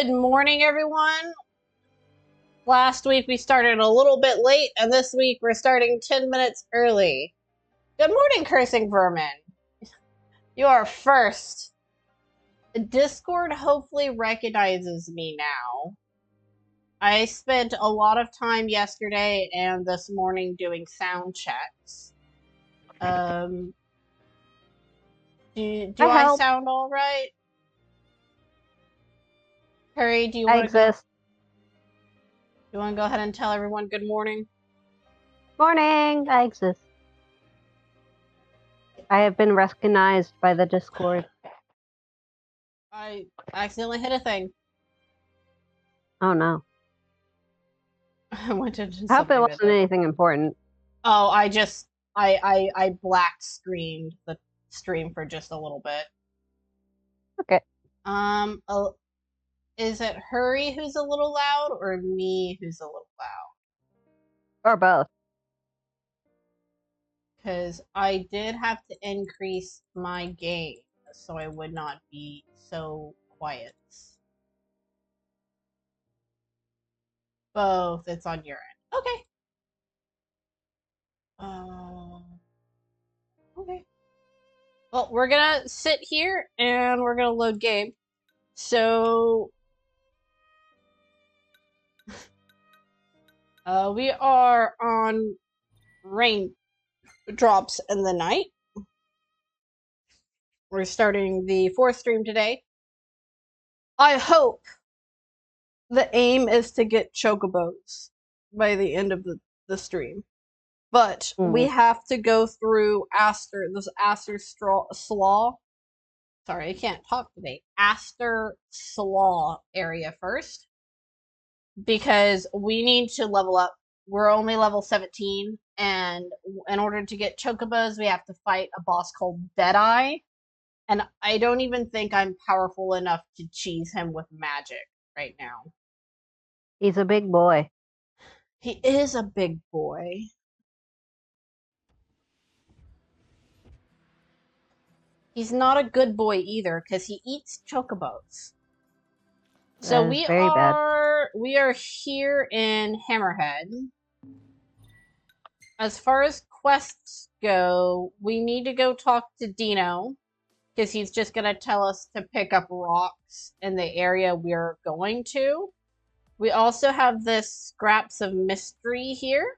Good morning, everyone. Last week we started a little bit late, and this week we're starting 10 minutes early. Good morning, cursing vermin. You are first. Discord hopefully recognizes me now. I spent a lot of time yesterday and this morning doing sound checks. Do I sound all right? Hurry, do you want to exist? You want to go ahead and tell everyone good morning? Morning, I exist. I have been recognized by the Discord. I accidentally hit a thing. Oh no. I went to I hope it wasn't anything important. Oh, I black screened the stream for just a little bit. Okay. Is it Hurry who's a little loud or me who's a little loud? Or both. Because I did have to increase my gain so I would not be so quiet. Both. It's on your end. Okay. Okay. Well, we're gonna sit here and we're gonna load game. So we are on rain drops in the night. We're starting the 4th stream today. I hope the aim is to get chocobos by the end of the stream. But we have to go through Slaugh. Sorry, I can't talk today. Slaugh area first. Because we need to level up. We're only level 17, and in order to get chocobos, we have to fight a boss called Deadeye. And I don't even think I'm powerful enough to cheese him with magic right now. He's a big boy. He is a big boy. He's not a good boy either, because he eats chocobos. So we are here in Hammerhead. As far as quests go, we need to go talk to Dino, because he's just going to tell us to pick up rocks in the area we're going to. We also have this Scraps of Mystery here.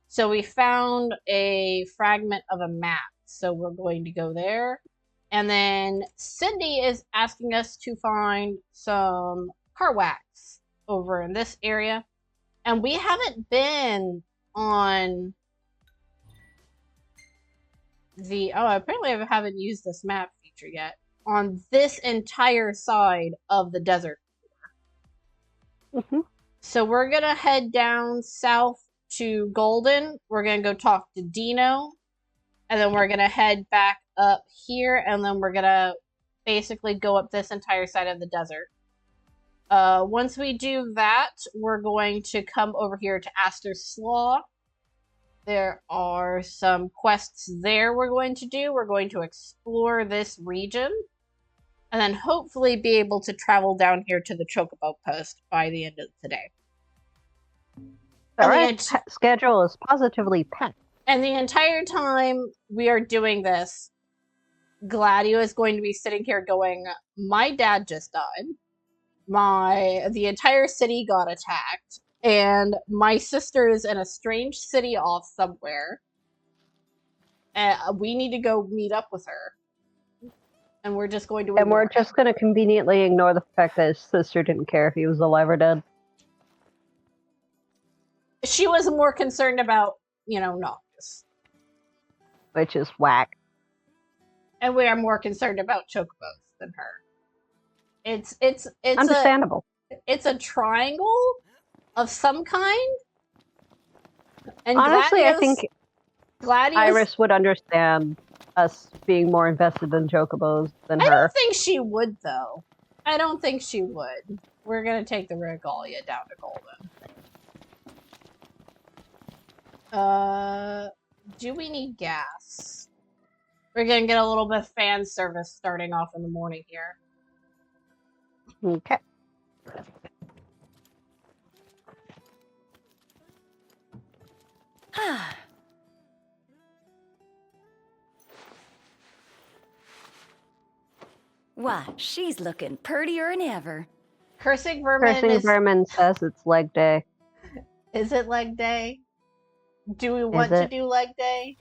So we found a fragment of a map, so we're going to go there. And then Cindy is asking us to find some car wax over in this area. And we haven't been on apparently I haven't used this map feature yet on this entire side of the desert. So we're gonna head down south to Golden. We're gonna go talk to Dino, and then we're gonna head back up here, and then we're gonna basically go up this entire side of the desert. Once we do that, we're going to come over here to Slaugh. There are some quests there we're going to do. We're going to explore this region, and then hopefully be able to travel down here to the Chocobo Post by the end of today. Alright, schedule is positively packed. And the entire time we are doing this, Gladio is going to be sitting here going, my dad just died. The entire city got attacked. And my sister is in a strange city off somewhere. We need to go meet up with her. And we're just going to And we're just going to conveniently ignore the fact that his sister didn't care if he was alive or dead. She was more concerned about, Noctis. Which is whack. And we are more concerned about chocobos than her. It's understandable. It's a triangle of some kind. And honestly, I think Iris would understand us being more invested in chocobos than her. I don't think she would, though. I don't think she would. We're gonna take the Regalia down to Golden. Do we need gas? We're gonna get a little bit of fan service starting off in the morning here. Okay. Why, she's looking purtier than ever. Cursing Vermin says it's leg day. Is it leg day? Do we want to do leg day?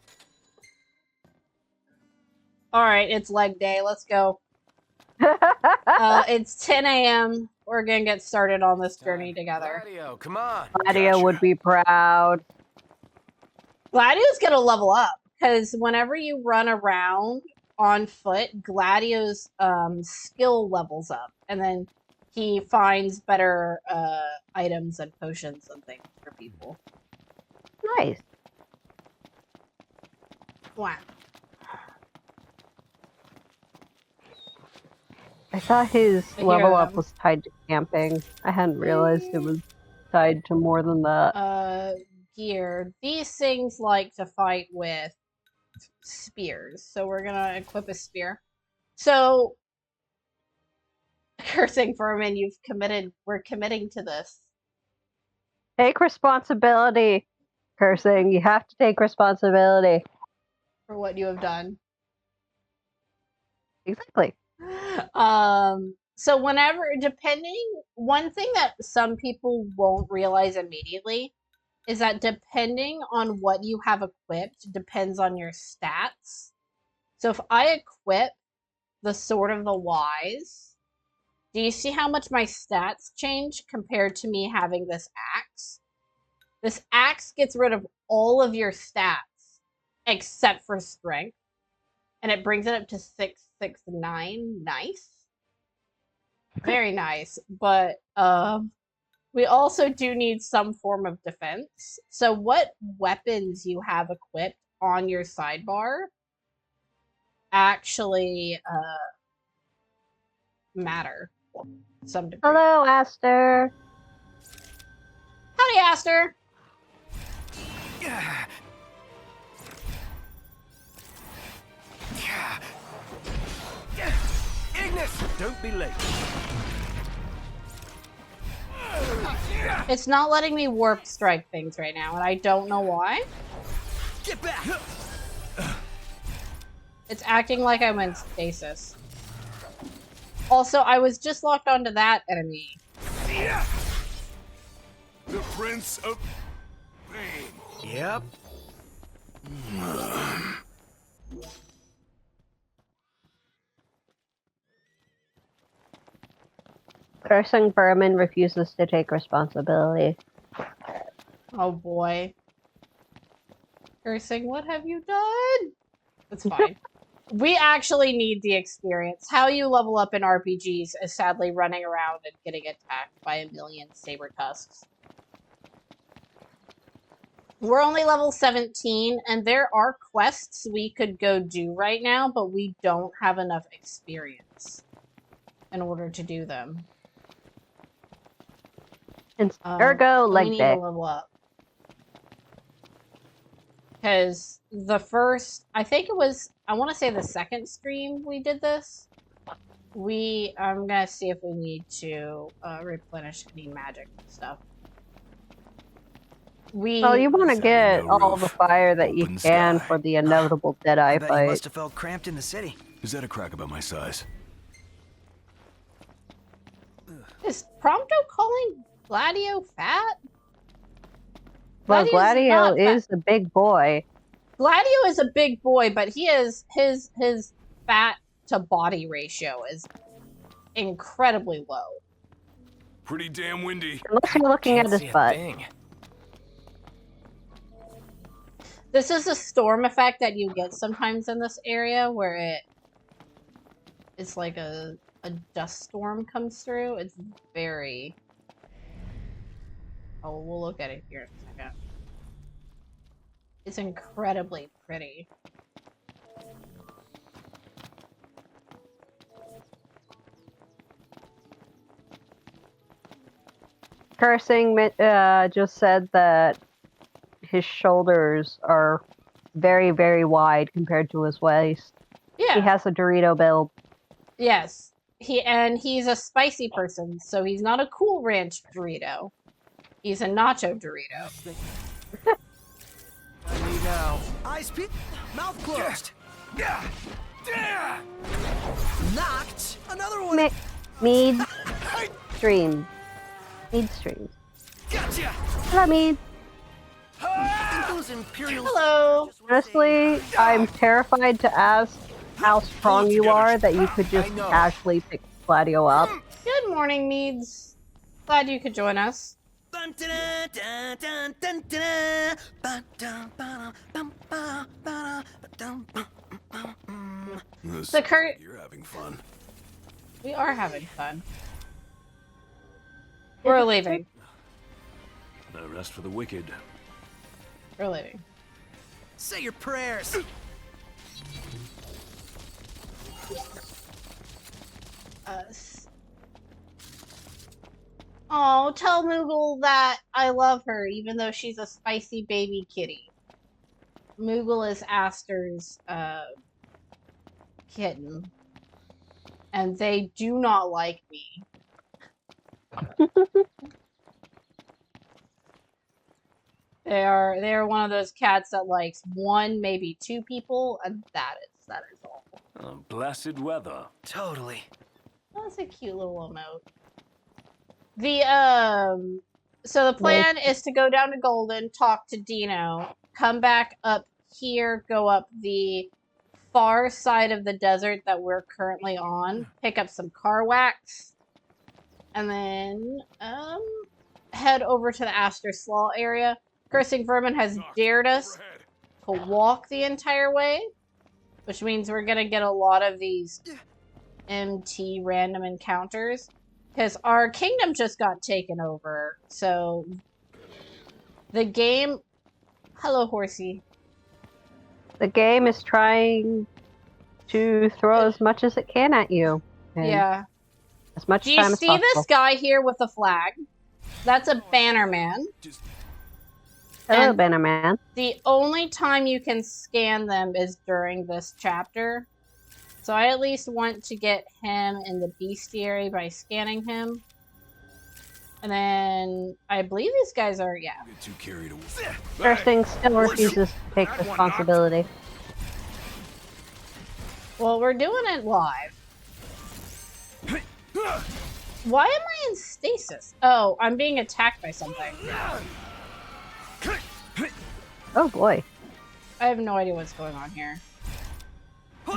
Alright, it's leg day. Let's go. It's 10 a.m. We're gonna get started on this journey together. Gladio, come on. Gladio would be proud. Gladio's gonna level up, because whenever you run around on foot, Gladio's skill levels up, and then he finds better items and potions and things for people. Nice. Wow. I thought his level up was tied to camping. I hadn't realized it was tied to more than that. Gear. These things like to fight with spears, so we're gonna equip a spear. So, Cursing Vermin, we're committing to this. Take responsibility, Cursing. You have to take responsibility. For what you have done. Exactly. So one thing that some people won't realize immediately is that depending on what you have equipped depends on your stats. So if I equip the Sword of the Wise, do you see how much my stats change compared to me having this axe? This axe gets rid of all of your stats except for strength, and it brings it up to 669. Nice. Very nice. But we also do need some form of defense. So what weapons you have equipped on your sidebar actually matter to some degree. Hello, Aster. Howdy, Aster. Ignis, don't be late. It's not letting me warp strike things right now, and I don't know why. Get back. It's acting like I'm in stasis. Also, I was just locked onto that enemy. The Prince of Pain. Yep. Cursing Vermin refuses to take responsibility. Oh boy. Cursing, what have you done? It's fine. We actually need the experience. How you level up in RPGs is sadly running around and getting attacked by a million saber tusks. We're only level 17, and there are quests we could go do right now, but we don't have enough experience in order to do them. Ergo, leg we need day. to level up. Because the first, I think it was, I want to say the second stream we did this. I'm gonna see if we need to replenish any magic stuff. Well, you want to get all the fire that you can for the inevitable Deadeye fight. You must have felt cramped in the city. Is that a crack about my size? Is Prompto calling Gladio fat? Well, Gladio is a big boy. Gladio is a big boy, but he is his fat to body ratio is incredibly low. Pretty damn windy. Unless you're looking at his butt. This is a storm effect that you get sometimes in this area where it's like a dust storm comes through. It's very... Oh, we'll look at it here in a second. It's incredibly pretty. Cursing just said that his shoulders are very, very wide compared to his waist. Yeah. He has a Dorito build. Yes. he's a spicy person, so he's not a Cool Ranch Dorito. He's a Nacho Dorito. I need now. Eyes peeled, mouth closed. Yeah. Knocked. Another one. Mead streams. Mead streams. Gotcha. Hello, Mead. Those Imperials. Hello. Honestly, I'm terrified to ask how strong you are that you could just casually pick Gladio up. Good morning, Meads. Glad you could join us. You're having fun. We are having fun. We're leaving. No rest for the wicked. We're leaving. Say your prayers. Oh, tell Moogle that I love her, even though she's a spicy baby kitty. Moogle is Aster's kitten, and they do not like me. They are one of those cats that likes one, maybe two people, and that is all. Blessed weather. Totally. That's a cute little emote. So the plan is to go down to Golden, talk to Dino, come back up here, go up the far side of the desert that we're currently on, pick up some car wax, and then head over to the Aster Slaugh area. Cursing Vermin has dared us to walk the entire way, which means we're gonna get a lot of these MT random encounters. Because our kingdom just got taken over, so the game... Hello, horsey. The game is trying to throw as much as it can at you. Yeah. As much Do time you as see possible. this guy here with the flag? That's a bannerman. Hello, Bannerman. The only time you can scan them is during this chapter. So I at least want to get him in the bestiary by scanning him. And then I believe these guys are, yeah. Get too carried away. Cursing still refuses to take responsibility. Well, we're doing it live. Why am I in stasis? Oh, I'm being attacked by something. Oh boy. I have no idea what's going on here.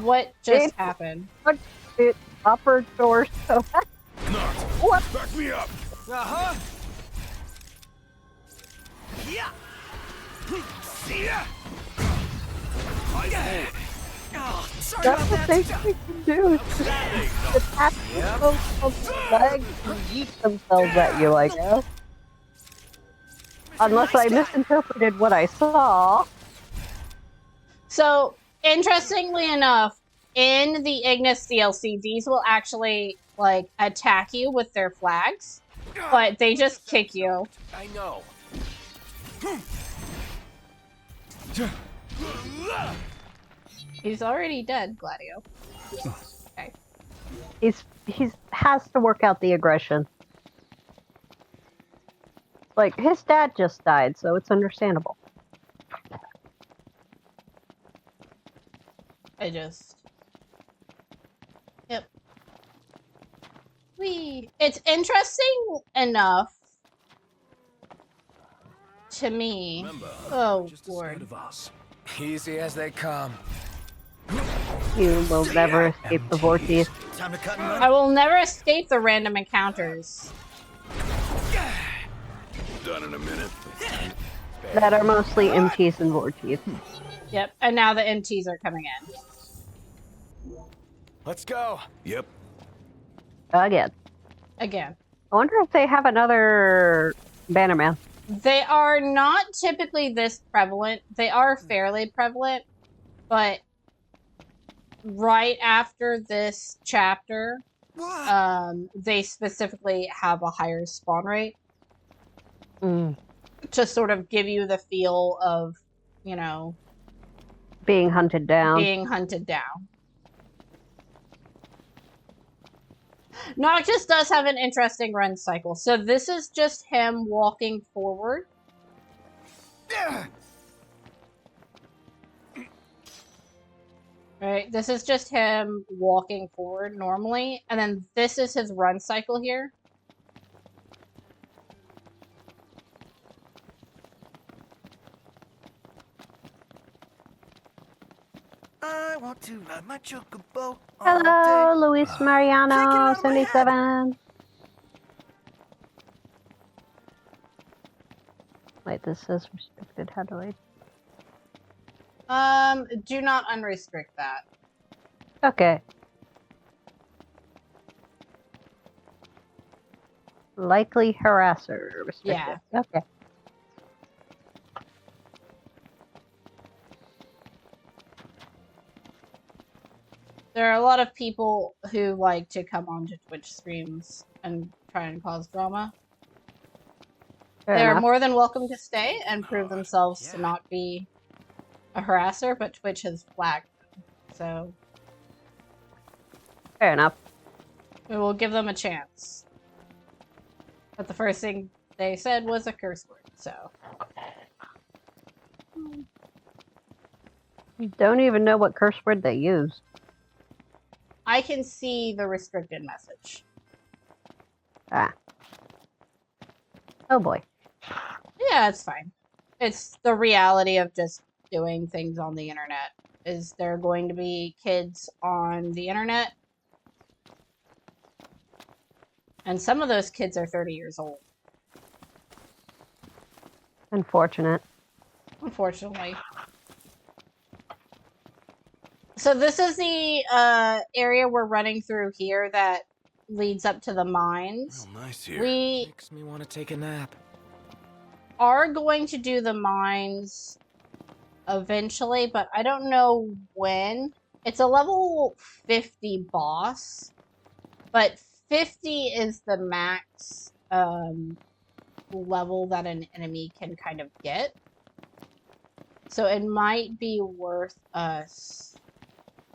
What just happened? What? It upper torso. What? Back me up. Uh-huh. Yeah. Yeah. Oh, sorry That's about what that. they can do. Is just attack themselves on the legs and yeet themselves at you, I guess. Unless I misinterpreted what I saw. So, interestingly enough, in the Ignis DLC, these will actually, like, attack you with their flags, but they just kick you. I know. He's already dead, Gladio. Okay. He's has to work out the aggression. Like, his dad just died, so it's understandable. Yep. It's interesting enough to me. Remember, Oh, just a Lord. side of us. Easy as they come. You will never escape the vortex. Time to cut and run. I will never escape the random encounters. Done in a minute. That are mostly MTs and vortex. Yep, and now the MTs are coming in. Let's go. Yep. Again. Again. I wonder if they have another Bannerman. They are not typically this prevalent. They are fairly prevalent, but right after this chapter, they specifically have a higher spawn rate. To sort of give you the feel of, you know, being hunted down. Being hunted down. Noctis does have an interesting run cycle. So this is just him walking forward. Right, this is just him walking forward normally, and then this is his run cycle here. I want to ride my chocobo. Hello, Luis Mariano, 77. Wait, this says restricted. How do I? Do not unrestrict that. Okay. Likely harasser. Restricted. Yeah. Okay. There are a lot of people who like to come onto Twitch streams and try and cause drama. They are more than welcome to stay and prove themselves to not be a harasser, but Twitch has flagged them, so... Fair enough. We will give them a chance. But the first thing they said was a curse word, so... You don't even know what curse word they used. I can see the restricted message. Ah. Oh boy. Yeah, it's fine. It's the reality of just doing things on the internet. Is there going to be kids on the internet? And some of those kids are 30 years old. Unfortunate. Unfortunately. So this is the area we're running through here that leads up to the mines. Real nice here. Makes me want to take a nap. Are going to do the mines eventually, but I don't know when. It's a level 50 boss, but 50 is the max level that an enemy can kind of get. So it might be worth us...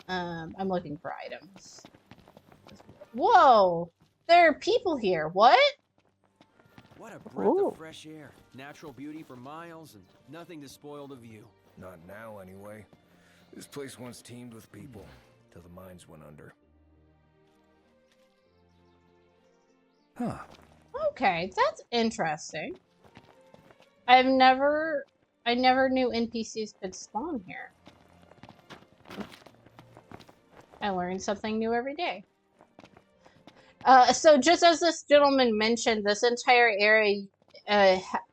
I'm looking for items. Whoa! There are people here. What? What a breath of fresh air. Natural beauty for miles and nothing to spoil the view. Not now, anyway. This place once teemed with people, till the mines went under. Huh. Okay, that's interesting. I never knew NPCs could spawn here. I learn something new every day. So just as this gentleman mentioned, this entire area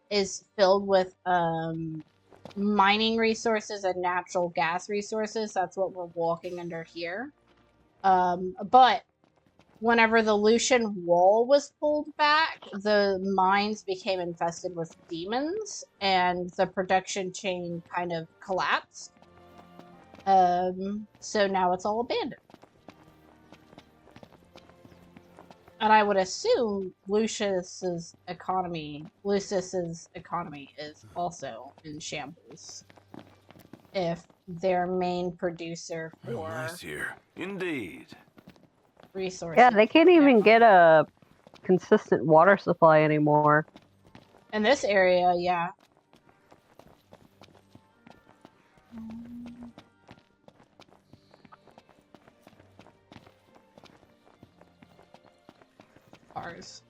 is filled with mining resources and natural gas resources. That's what we're walking under here. But whenever the Lucian wall was pulled back, the mines became infested with demons, and the production chain kind of collapsed. So now it's all abandoned. And I would assume Lucius's economy is also in shambles. If their main producer for Real nice here. Indeed. resources. Yeah, they can't even get a consistent water supply anymore. In this area, yeah. Cars.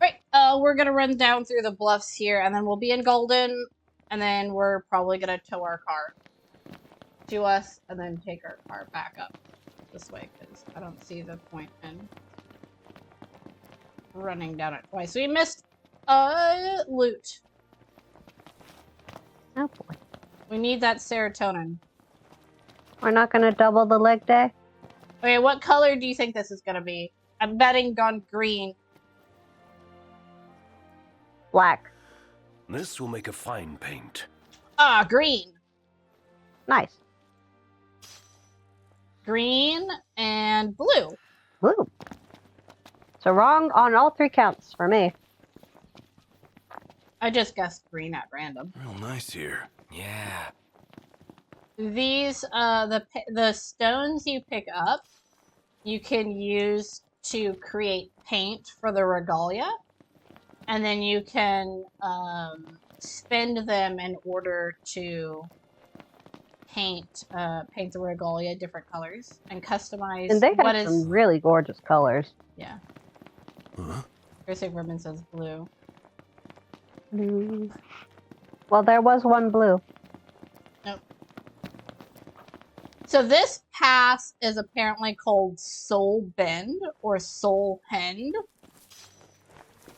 Right, we're gonna run down through the bluffs here, and then we'll be in Golden, and then we're probably gonna tow our car to us, and then take our car back up this way, because I don't see the point in running down it twice. We missed loot. Oh boy. We need that serotonin. We're not gonna double the leg day? Okay, what color do you think this is gonna be? I'm betting on green. Black. This will make a fine paint. Ah, green. Nice. Green and blue. Blue. So wrong on all three counts for me. I just guessed green at random. Real nice here. Yeah. These, the stones you pick up, you can use to create paint for the regalia, and then you can spend them in order to paint the regalia different colors and customize. And they have some really gorgeous colors. Yeah. Huh? Basic Ribbon says blue. Blue. Well, there was one blue. Nope. So this pass is apparently called Soul Bend or Soul Hend.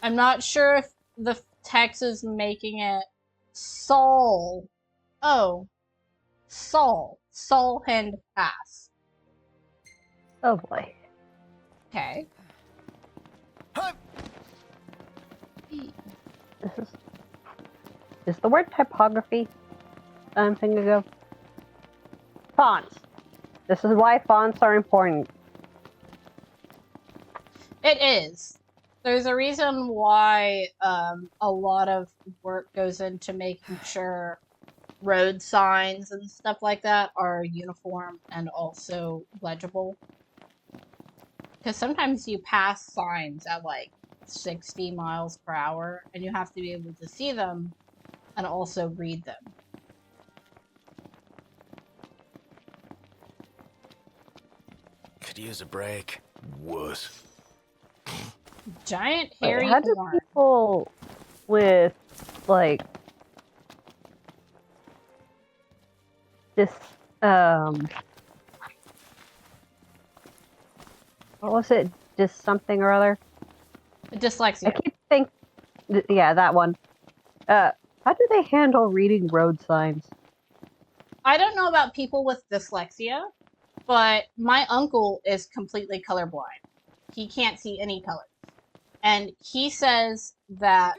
I'm not sure if the text is making it Soul. Oh. Soul Hend Pass. Oh boy. Okay. Is the word typography I'm thinking of? Fonts. This is why fonts are important. It is. There's a reason why a lot of work goes into making sure road signs and stuff like that are uniform and also legible. Because sometimes you pass signs at like 60 miles per hour and you have to be able to see them and also read them. Could use a break. Wuss. Giant hairy How do horn. people with like this what was it? Just something or other? Dyslexia. I keep thinking, yeah, that one. How do they handle reading road signs? I don't know about people with dyslexia, but my uncle is completely colorblind. He can't see any colors. And he says that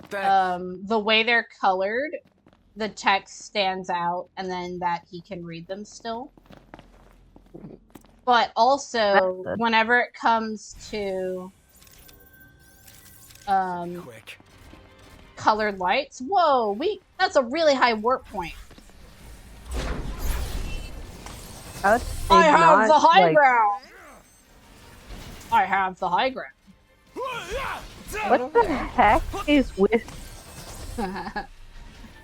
the way they're colored, the text stands out, and then that he can read them still. But also, whenever it comes to Quick. colored lights, whoa, that's a really high warp point. I have the high ground. I have the high ground. What the heck is with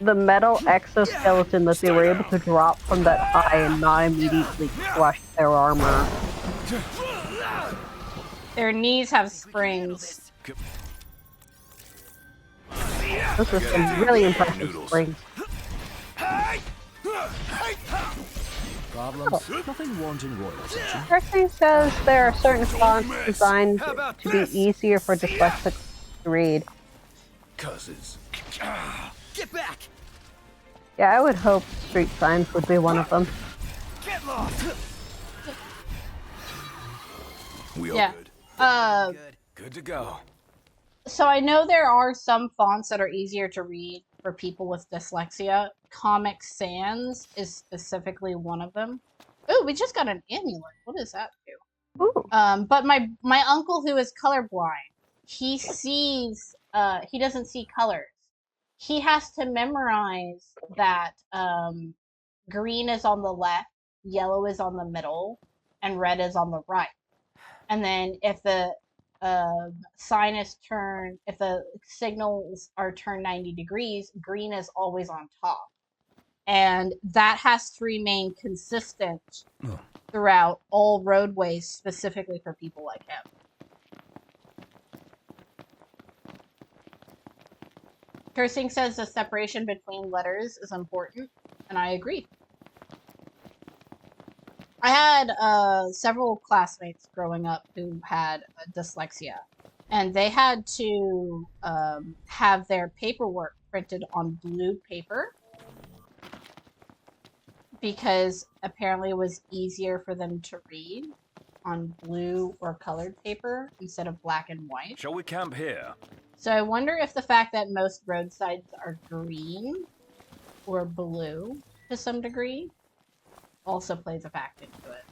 the metal exoskeleton that they were able to drop from that high and not immediately crush their armor? Their knees have springs. Those are some really impressive springs. Problems? Nothing warranting royal attention. Hercules says there are certain fonts designed to be easier for dyslexics to read. Cousins. Get back! Yeah, I would hope street signs would be one of them. Get lost! We all Yeah. Good to go. So I know there are some fonts that are easier to read for people with dyslexia. Comic Sans is specifically one of them. Ooh, we just got an amulet. What does that do? Ooh. But my uncle who is colorblind, he sees he doesn't see colors. He has to memorize that green is on the left, yellow is on the middle, and red is on the right. And then if the sign is turned, if the signals are turned 90 degrees, green is always on top. And that has to remain consistent throughout all roadways, specifically for people like him. Cursing says the separation between letters is important, and I agree. I had several classmates growing up who had dyslexia, and they had to have their paperwork printed on blue paper because apparently it was easier for them to read on blue or colored paper instead of black and white. Shall we camp here? So I wonder if the fact that most roadsides are green or blue to some degree also plays a factor into it.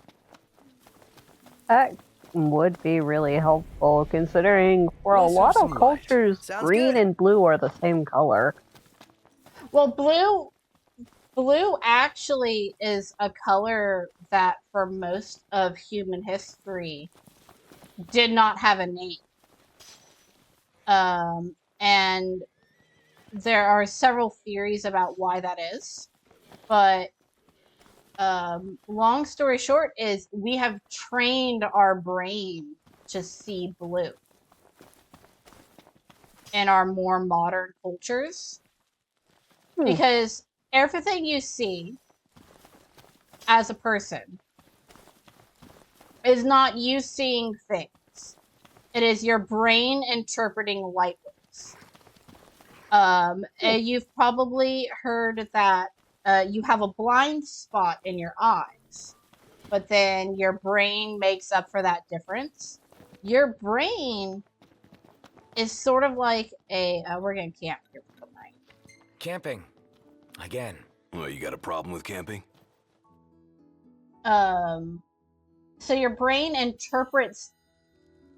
would be really helpful, considering for a Let's have lot some of light. cultures, Sounds green good. and blue are the same color. Well, blue actually is a color that for most of human history did not have a name. And there are several theories about why that is. But long story short is we have trained our brain to see blue in our more modern cultures. Because everything you see as a person is not you seeing things. It is your brain interpreting light waves. And you've probably heard that you have a blind spot in your eyes, but then your brain makes up for that difference. Your brain is sort of like a... we're going to camp here for the night. Camping. Again. Well, you got a problem with camping? So your brain interprets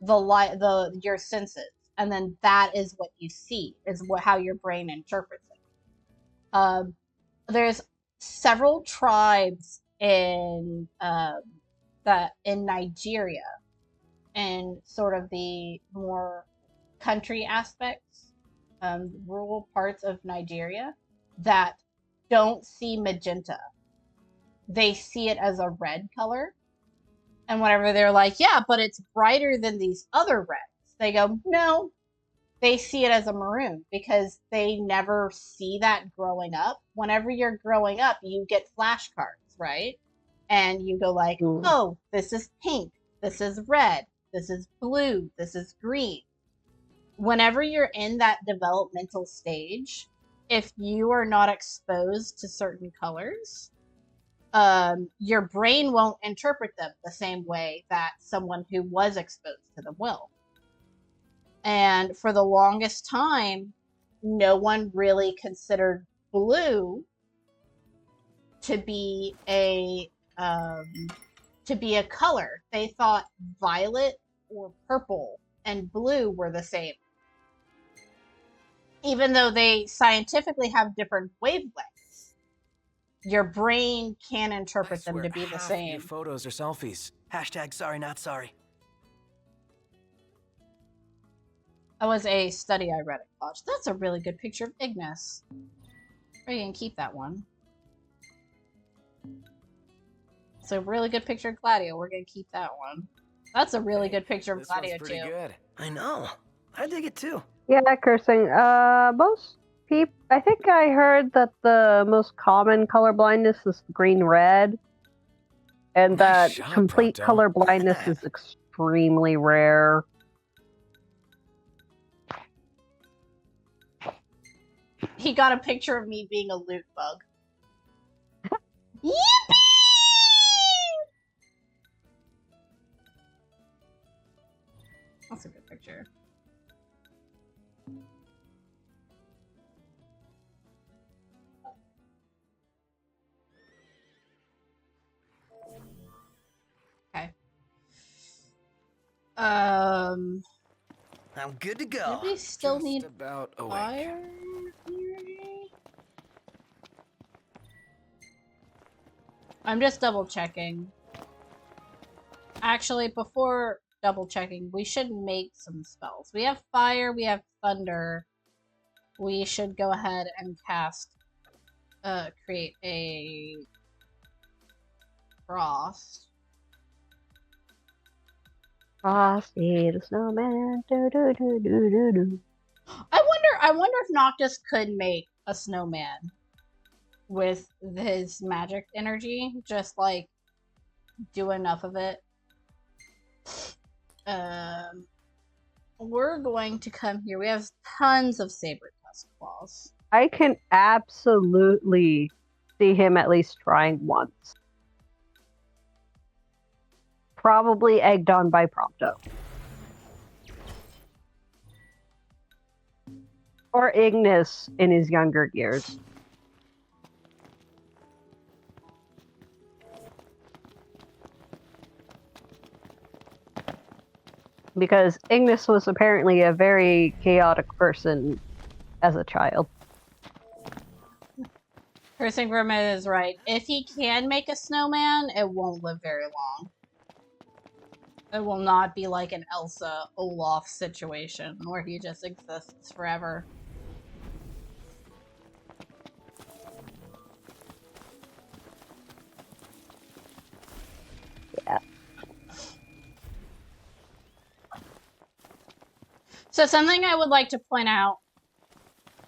your senses, and then that is what you see, is how your brain interprets it. There's several tribes in Nigeria, and sort of the more country aspects, rural parts of Nigeria, that don't see magenta. They see it as a red color. And whenever they're like, yeah, but it's brighter than these other reds, they go, no. They see it as a maroon because they never see that growing up. Whenever you're growing up, you get flashcards, right? And you go like, oh, this is pink, this is red, this is blue, this is green. Whenever you're in that developmental stage, if you are not exposed to certain colors, your brain won't interpret them the same way that someone who was exposed to them will. And for the longest time, no one really considered blue to be a color. They thought violet or purple and blue were the same, even though they scientifically have different wavelengths. Your brain can interpret them to be the same. Your photos are selfies. Hashtag sorry not sorry. That was a study I read at college. That's a really good picture of Ignis. We're gonna keep that one. It's a really good picture of Gladio. We're gonna keep that one. That's a really good picture of Gladio too. Good. I know. I dig it too. Yeah, cursing. Most people. I think I heard that the most common color blindness is green-red, and Nice that job, complete Pronto. color blindness is extremely rare. He got a picture of me being a loot bug. Yippee! That's a good picture. Okay. I'm good to go. Do we still Just need about awake. fire here? I'm just double checking. Actually, before double checking, we should make some spells. We have fire, we have thunder. We should go ahead and cast, create a frost. Frosty the snowman. Do, do, do, do, do, do. I wonder if Noctis could make a snowman with his magic energy. Just like do enough of it. We're going to come here. We have tons of saber tusk claws. I can absolutely see him at least trying once. Probably egged on by Prompto. Or Ignis in his younger years. Because Ignis was apparently a very chaotic person as a child. Cursing Vermin is right. If he can make a snowman, it won't live very long. It will not be like an Elsa Olaf situation where he just exists forever. Yeah. So something I would like to point out,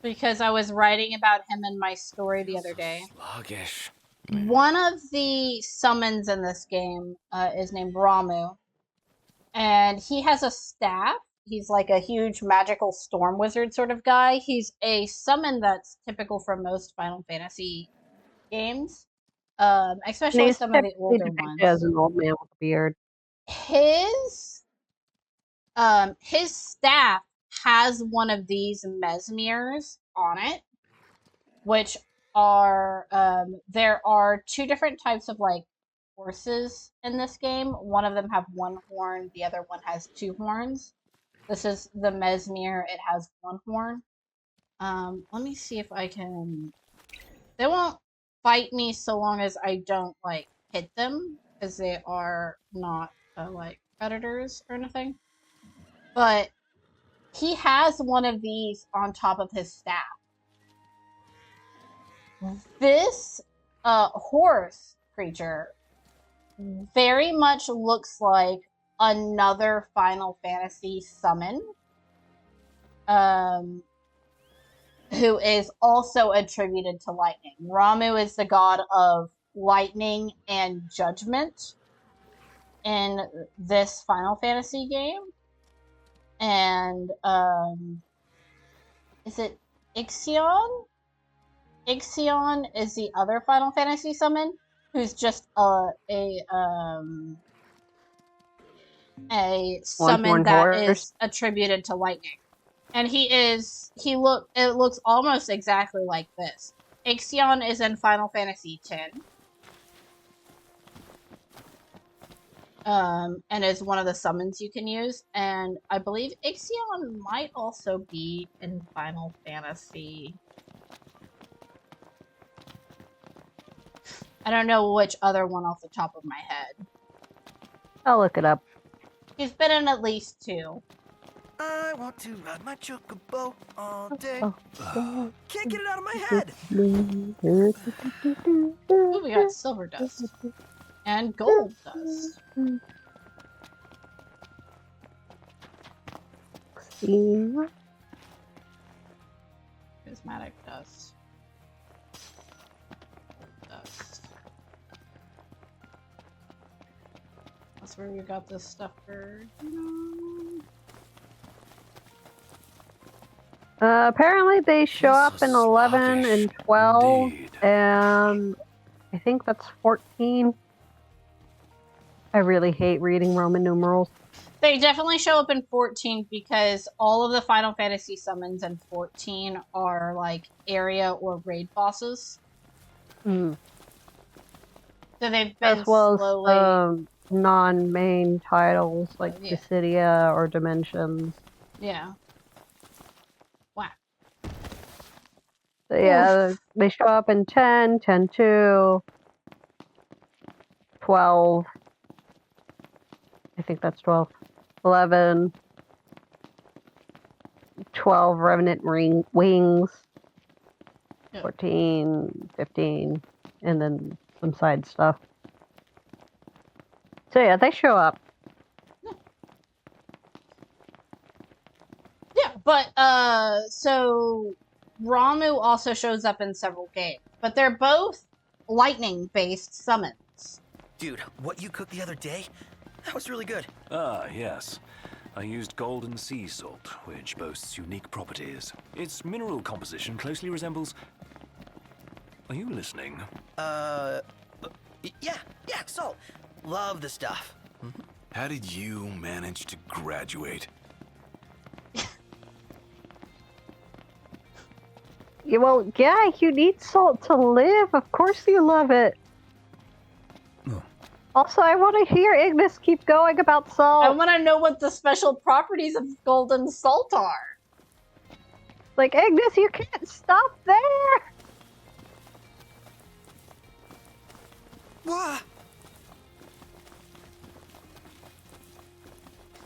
because I was writing about him in my story the other day. Sluggish. One of the summons in this game is named Ramu, and he has a staff. He's like a huge magical storm wizard sort of guy. He's a summon that's typical for most Final Fantasy games, especially some of the older ones. As an old man with a beard. His staff has one of these mesmeres on it, which are there are two different types of like horses in this game. One of them have one horn, the other one has two horns. This is the mesmere, it has one horn. Let me see if I can... They won't fight me so long as I don't like hit them, because they are not like predators or anything. But he has one of these on top of his staff. This horse creature very much looks like another Final Fantasy summon, who is also attributed to lightning. Ramu is the god of lightning and judgment in this Final Fantasy game. And is it Ixion? Ixion is the other Final Fantasy summon, who's just a summon that is attributed to lightning. And it looks almost exactly like this. Ixion is in Final Fantasy X. And is one of the summons you can use. And I believe Ixion might also be in Final Fantasy. I don't know which other one off the top of my head. I'll look it up. He's been in at least two. I want to ride my chocobo all day. Oh. Can't get it out of my head. Ooh, we got silver dust. And gold dust. Prismatic dust. That's where we got this stuff for. Apparently they show up in 11 and 12, indeed. and I think that's 14. I really hate reading Roman numerals. They definitely show up in 14 because all of the Final Fantasy summons in 14 are like area or raid bosses. Mm. So they've been as well slowly... as non-main titles like Dissidia or Dimensions. Yeah. Wow. So yeah, they show up in 10, 10-2, 12. I think that's 12. 11. 12 Revenant Wings. 14, 15, and then some side stuff. So yeah, they show up. Yeah, but so Ramu also shows up in several games, but they're both lightning-based summons. Dude, what you cooked the other day? That was really good. Ah, yes. I used golden sea salt, which boasts unique properties. Its mineral composition closely resembles... Are you listening? Yeah, salt. Love the stuff. Mm-hmm. How did you manage to graduate? Yeah, well, yeah, you need salt to live. Of course you love it. Oh, Also, I want to hear Ignis keep going about salt. I want to know what the special properties of golden salt are. Like, Ignis, you can't stop there! What?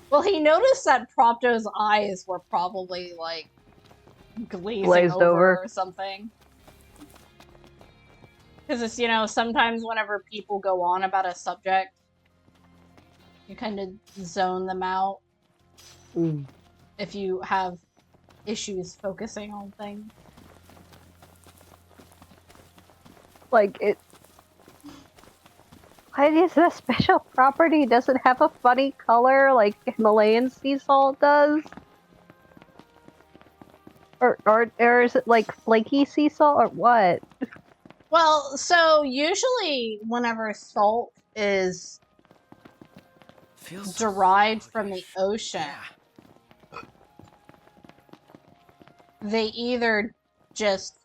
Well, he noticed that Propto's eyes were probably, like, glazed over or something. Because it's, you know, sometimes whenever people go on about a subject, you kind of zone them out. If you have issues focusing on things. Like, what is the special property? Does it have a funny color like Himalayan sea salt does? Or is it like flaky sea salt or what? Well, so usually whenever salt is derived from the ocean, they either just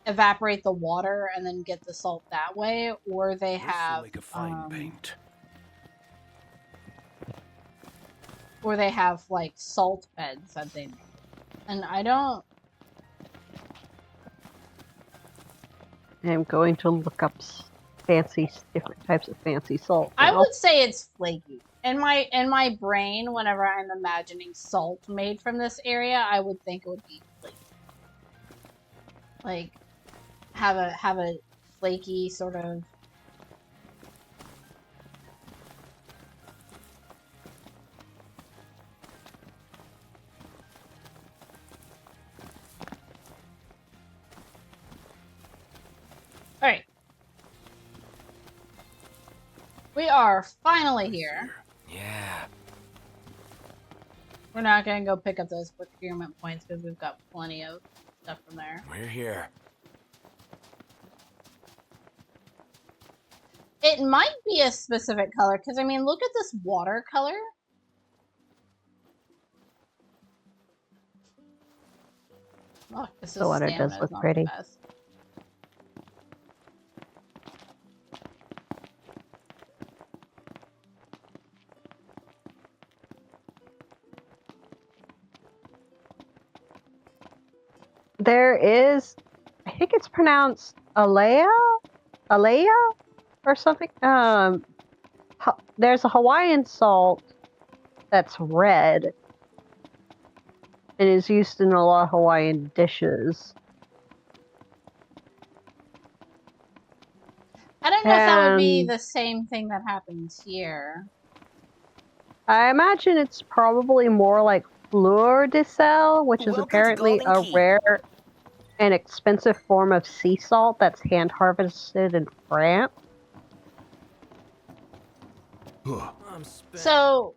evaporate the water and then get the salt that way, or they have paint. Or they have like salt beds that they make. And I'm going to look up different types of fancy salt. I would say it's flaky. In my brain, whenever I'm imagining salt made from this area, I would think it would be flaky. Like have a flaky sort of. All right. We are finally here. Yeah. We're not gonna go pick up those procurement points because we've got plenty of stuff from there. We're here. It might be a specific color, because, I mean, look at this watercolor. Look, this the water does look pretty. There is, I think it's pronounced Alea or something. There's a Hawaiian salt that's red. It is used in a lot of Hawaiian dishes. I don't know if that would be the same thing that happens here. I imagine it's probably more like fleur de sel, which is apparently a rare and expensive form of sea salt that's hand harvested in France. So,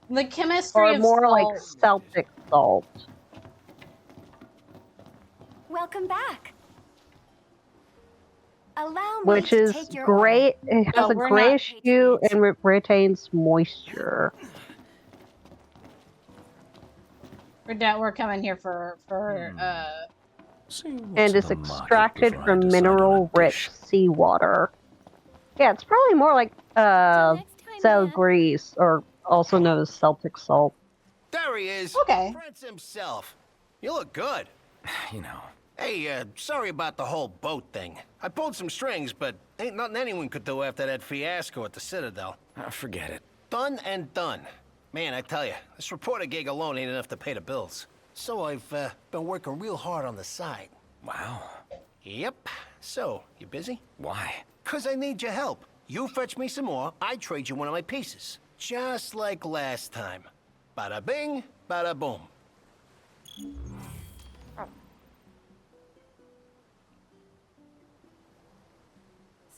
the chemistry of more salt... like Celtic salt. Welcome back. Allow me which to is take your great. order. It has a grayish hue and retains moisture. We're coming here for and is extracted from mineral-rich seawater. Yeah, it's probably more like Cell grease, or also known as Celtic salt. There he is. Okay. Prince himself. You look good. You know. Hey, sorry about the whole boat thing. I pulled some strings, but ain't nothing anyone could do after that fiasco at the Citadel. Forget it. Done and done. Man, I tell you, this reporter gig alone ain't enough to pay the bills. So I've been working real hard on the side. Wow. Yep. So, you busy? Why? 'Cause I need your help. You fetch me some more, I trade you one of my pieces. Just like last time. Bada bing, bada boom.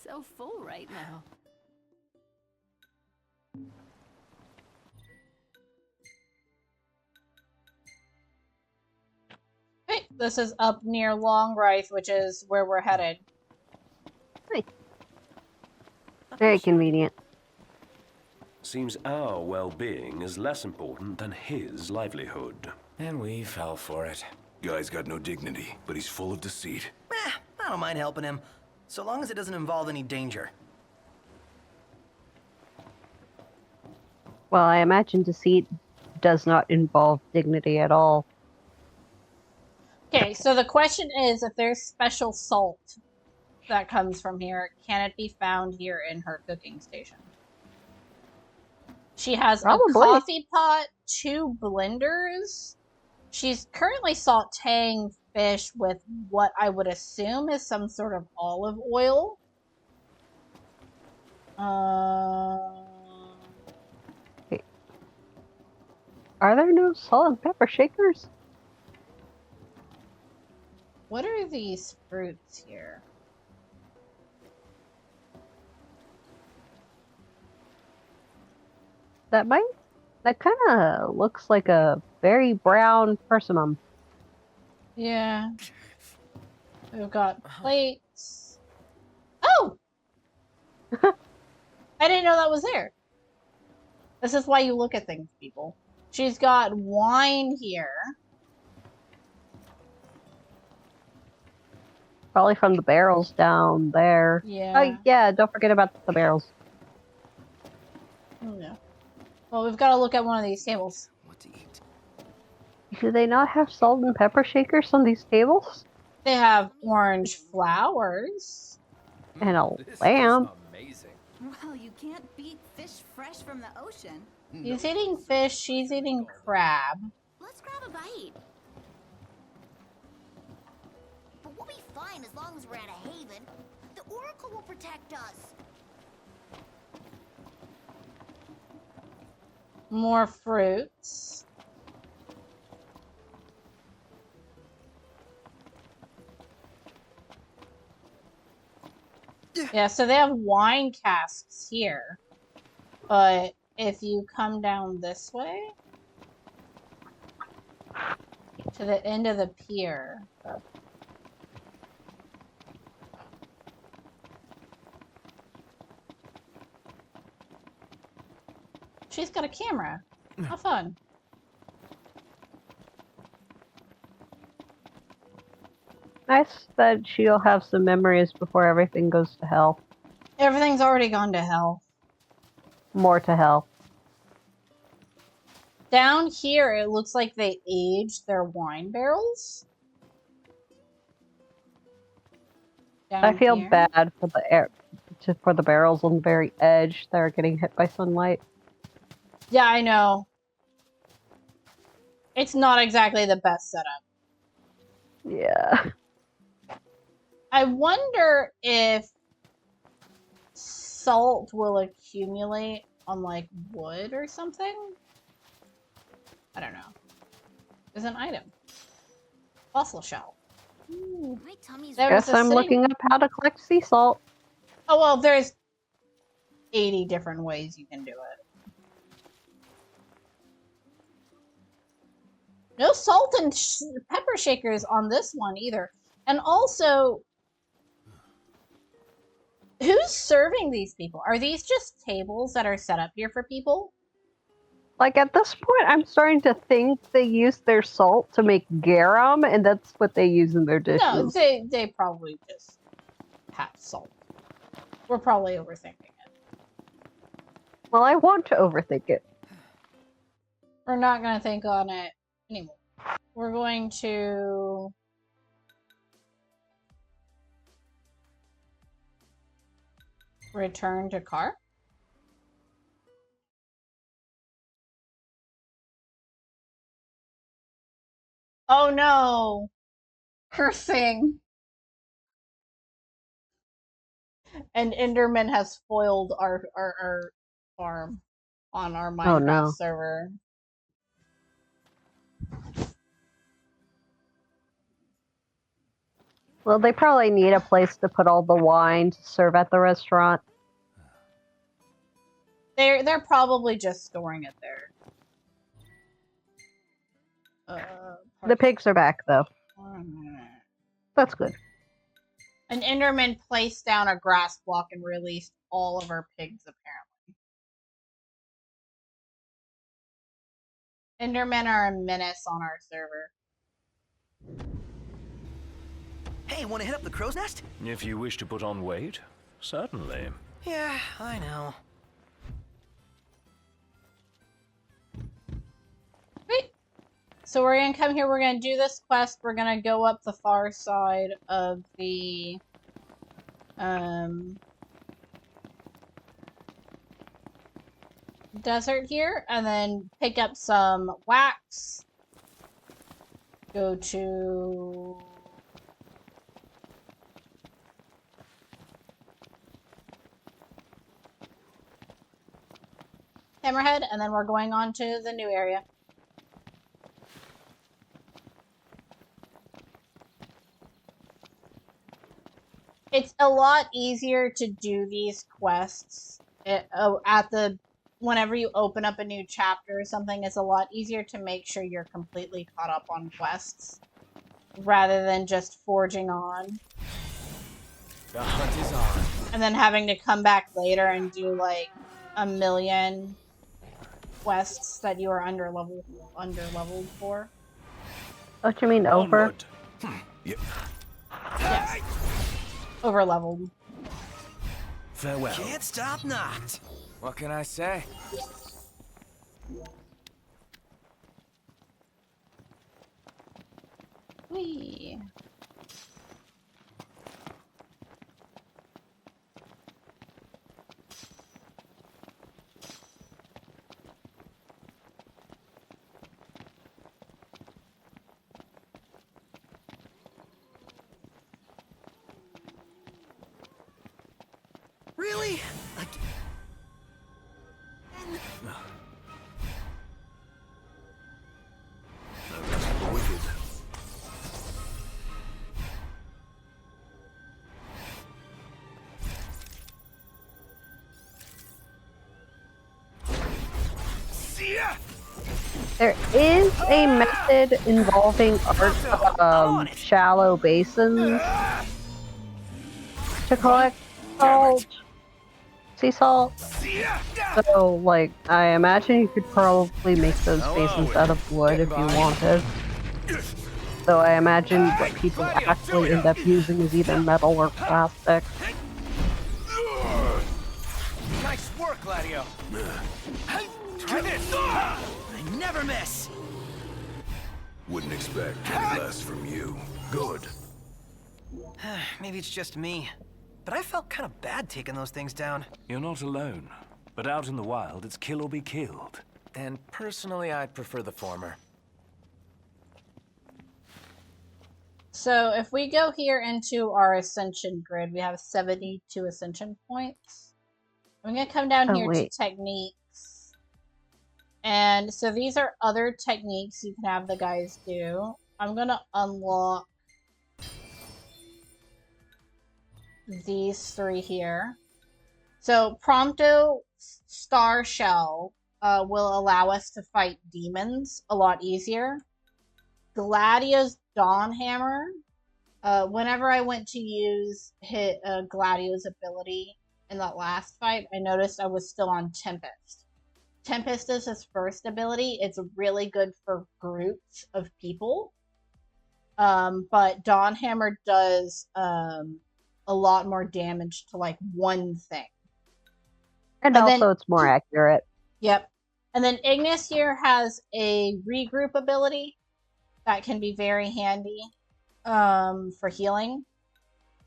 So full right now. Hey, this is up near Longreith, which is where we're headed. Hey. Very convenient. Seems our well-being is less important than his livelihood. And we fell for it. Guy's got no dignity, but he's full of deceit. I don't mind helping him, so long as it doesn't involve any danger. Well, I imagine deceit does not involve dignity at all. Okay, so the question is, if there's special salt that comes from here, can it be found here in her cooking station? She has a coffee pot, 2 blenders. She's currently sauteing fish with what I would assume is some sort of olive oil. Are there no salt and pepper shakers? What are these fruits here? That kind of looks like a very brown persimmon. Yeah. We've got plates. Oh! I didn't know that was there. This is why you look at things, people. She's got wine here. Probably from the barrels down there. Yeah. Oh, yeah, don't forget about the barrels. Oh, yeah. Well, we've got to look at one of these tables. What to eat? Do they not have salt and pepper shakers on these tables? They have orange flowers. And a lamb. Amazing. Well, you can't beat fish fresh from the ocean. He's eating fish, she's eating crab. Let's grab a bite. But we'll be fine as long as we're at a haven. The Oracle will protect us. More fruits. Yeah, so they have wine casks here. But if you come down this way to the end of the pier. She's got a camera. How fun. Nice that she'll have some memories before everything goes to hell. Everything's already gone to hell. More to hell. Down here, it looks like they aged their wine barrels. I feel bad for for the barrels on the very edge that are getting hit by sunlight. Yeah, I know. It's not exactly the best setup. Yeah. I wonder if salt will accumulate on, like, wood or something? I don't know. There's an item. Fossil shell. Ooh. My tummy's Guess I'm looking up how to collect sea salt. Oh, well, there's 80 different ways you can do it. No salt and pepper shakers on this one either. And also, who's serving these people? Are these just tables that are set up here for people? Like, at this point, I'm starting to think they use their salt to make garum, and that's what they use in their dishes. No, they probably just have salt. We're probably overthinking it. Well, I want to overthink it. We're not going to think on it anymore. We're going to... return to car. Oh no! Cursing! And Enderman has foiled our farm on our Minecraft server. Well, they probably need a place to put all the wine to serve at the restaurant. They're probably just storing it there. The pigs are back, though. That's good. An Enderman placed down a grass block and released all of our pigs, apparently. Endermen are a menace on our server. Hey, wanna hit up the crow's nest? If you wish to put on weight, certainly. Yeah, I know. So we're gonna come here, we're gonna do this quest, we're gonna go up the far side of the desert here, and then pick up some wax. Go to Hammerhead, and then we're going on to the new area. It's a lot easier to do these quests whenever you open up a new chapter or something. It's a lot easier to make sure you're completely caught up on quests rather than just forging on. The hunt is on. And then having to come back later and do like a million quests that you are underleveled for. What you mean over? Yep. Yes. Overleveled. Farewell. Can't stop knocked. What can I say? Whee. Really? Wicked. There is a method involving shallow basins to collect salt, sea salt. So, like, I imagine you could probably make those basins out of wood if you wanted. Though I imagine what people actually end up using is either metal or plastic. Nice work, Gladio. Try this. I never miss. Wouldn't expect any less from you. Good. Maybe it's just me, but I felt kind of bad taking those things down. You're not alone. But out in the wild, it's kill or be killed. And personally, I'd prefer the former. So if we go here into our ascension grid, we have 72 ascension points. I'm going to come down here to techniques. And so these are other techniques you can have the guys do. I'm going to unlock these three here. So Prompto Star Shell will allow us to fight demons a lot easier. Gladio's Dawn Hammer. Whenever I went to use Gladio's ability in that last fight, I noticed I was still on Tempest. Tempest is his first ability. It's really good for groups of people. But Dawn Hammer does a lot more damage to like one thing. And also it's more accurate. Yep. And then Ignis here has a regroup ability that can be very handy for healing.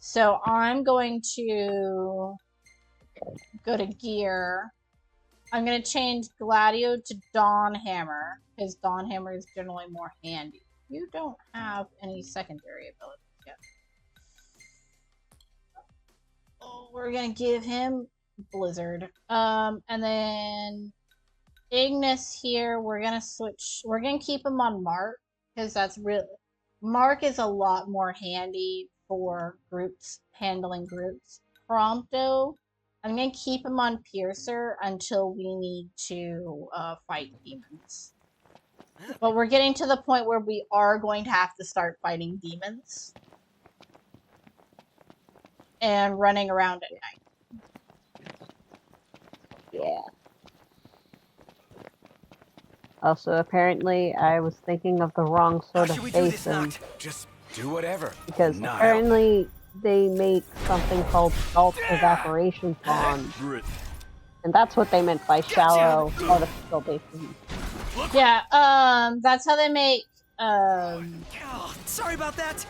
So I'm going to go to gear. I'm going to change Gladio to Dawn Hammer, because Dawn Hammer is generally more handy. You don't have any secondary abilities yet. Oh, we're going to give him Blizzard. And then Ignis here, we're going to switch. We're going to keep him on Mark, because that's really... Mark is a lot more handy for groups, handling groups. Prompto, I'm going to keep him on Piercer until we need to fight demons. But we're getting to the point where we are going to have to start fighting demons. And running around at night. Yeah. Also, apparently, I was thinking of the wrong sort of basin. Just do whatever. Because apparently they make something called salt evaporation ponds. And that's what they meant by shallow artificial basins. Yeah, that's how they make Sorry about that.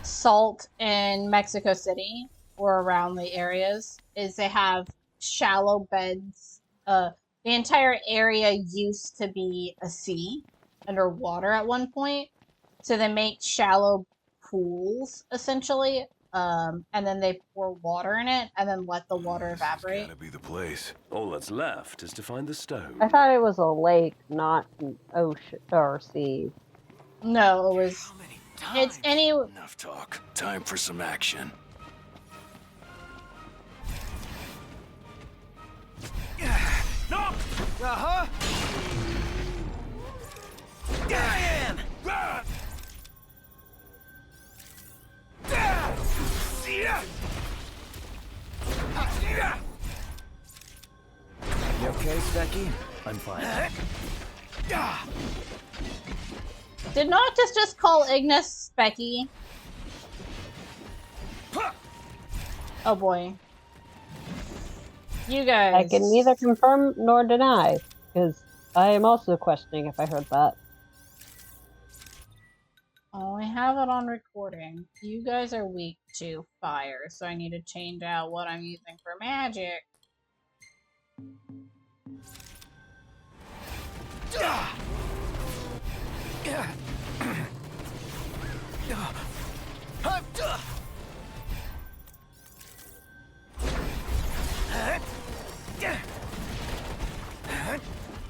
salt in Mexico City or around the areas is they have shallow beds. The entire area used to be a sea underwater at one point, so they make shallow pools essentially, and then they pour water in it and then let the water evaporate. Gotta be the place. All that's left is to find the stone. I thought it was a lake, not an ocean or sea. No, it was. It's any. Enough talk. Time for some action. No! Uh-huh! Damn! You okay, Specky? I'm fine. Did Noctis just call Ignis Specky? Oh boy. You guys. I can neither confirm nor deny, because I am also questioning if I heard that. Oh, I have it on recording. You guys are weak to fire, so I need to change out what I'm using for magic.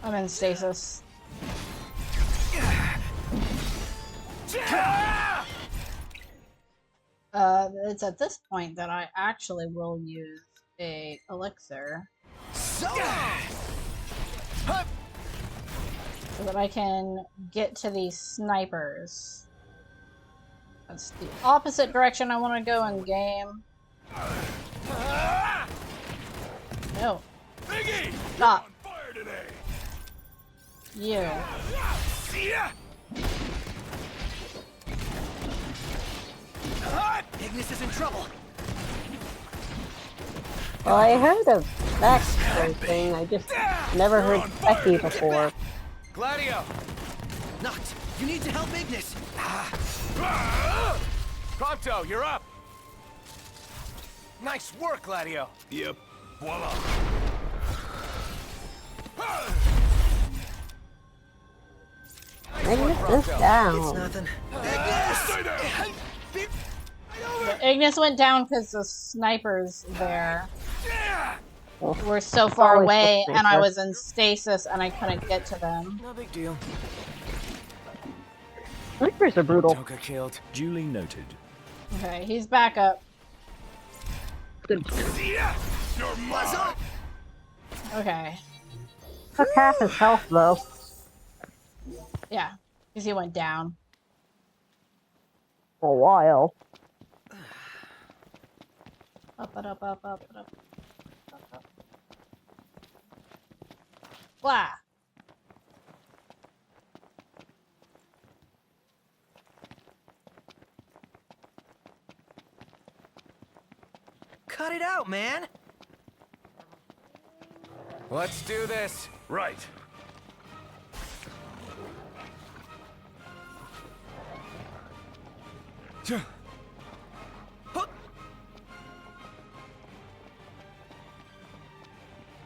I'm in stasis. It's at this point that I actually will use a elixir so that I can get to these snipers. That's the opposite direction I want to go in game. No. Stop. You. Ignis is in trouble. Well, I heard of that thing. I just never heard Specky before. Gladio! Noct, you need to help Ignis! Pronto, you're up! Nice work, Gladio! Yep. Voila! Ignis is down. It's nothing. Ignis! The Ignis went down because the snipers there were so far away, and I was in stasis, and I couldn't get to them. No big deal. Snipers are brutal. Don't get killed. Duly noted. Okay, he's back up. Okay. Took half his health, though. Yeah, because he went down. For a while. Up, up, up, up, up. Blah. Cut it out, man! Let's do this. Right.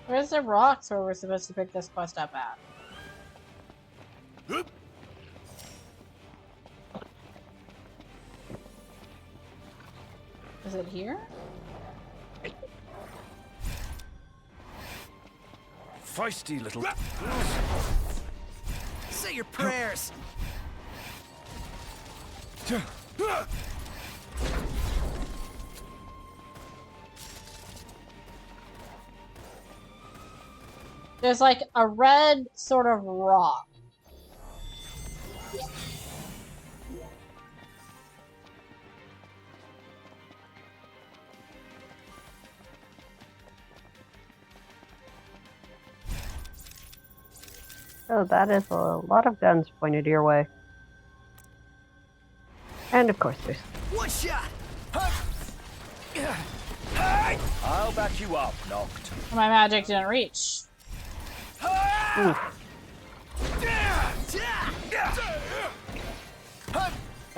Where's the rocks where we're supposed to pick this quest up at? Is it here? Feisty little... Say your prayers! There's like a red sort of rock. Oh, that is a lot of guns pointed your way. And of course there's... One shot! I'll back you up, Noct. My magic didn't reach.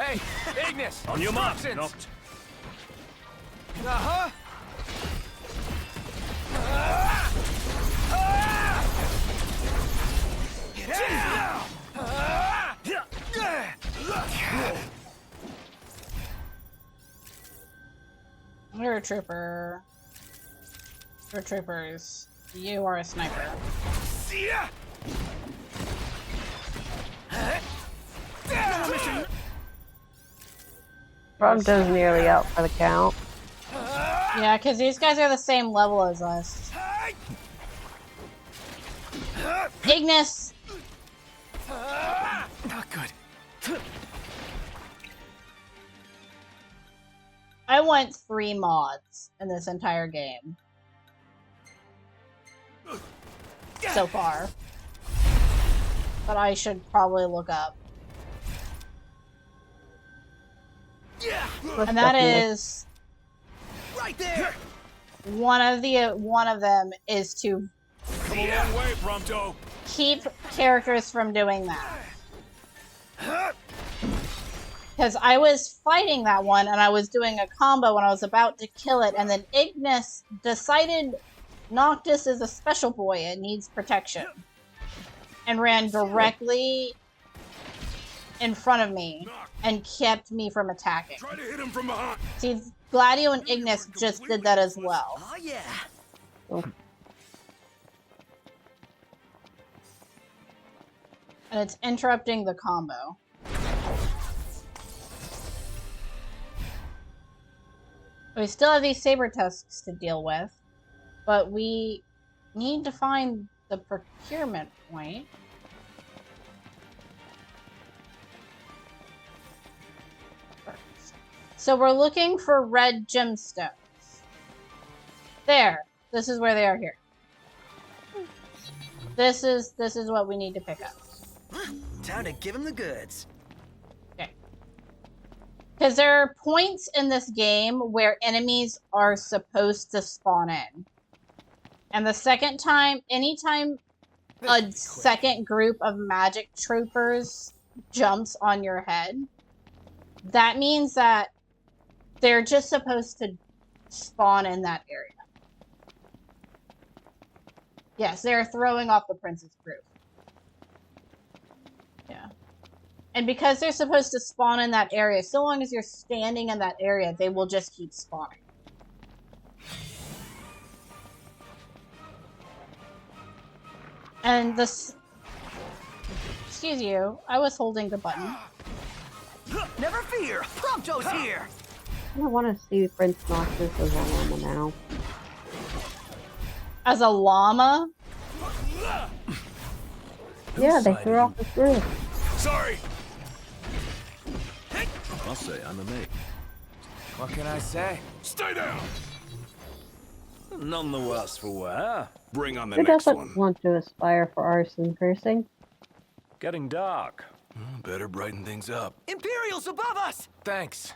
Hey, Ignis! On your mark, instructions! knocked. Uh-huh! You're a trooper. You're troopers. You are a sniper. Prompto's nearly out for the count. Yeah, because these guys are the same level as us. Ignis! Not good. I want 3 mods in this entire game. So far. But I should probably look up. And that is Right there! one of them is to Come a long way, Prompto. keep characters from doing that. Because I was fighting that one and I was doing a combo when I was about to kill it, and then Ignis decided Noctis is a special boy and needs protection. And ran directly in front of me and kept me from attacking. Try to hit him from behind. See, Gladio and Ignis just did that as well. Oh, yeah. And it's interrupting the combo. We still have these saber tusks to deal with, but we need to find the procurement point. First. So we're looking for red gemstones. There. This is where they are here. This is what we need to pick up. Time to give him the goods. Okay. Because there are points in this game where enemies are supposed to spawn in. And the second time, anytime a second group of magic troopers jumps on your head, that means that they're just supposed to spawn in that area. Yes, they're throwing off the prince's proof. Yeah. And because they're supposed to spawn in that area, so long as you're standing in that area, they will just keep spawning. And this... Excuse you, I was holding the button. Never fear! Prompto's here! I want to see Prince Noctis as a llama now. As a llama? Yeah, they threw off the roof. Sorry. I'll say I'm amazed. What can I say? Stay down. None the worse for wear. Bring on the Who next doesn't one. want to aspire for arson cursing? Getting dark. Better brighten things up. Imperials above us! Thanks.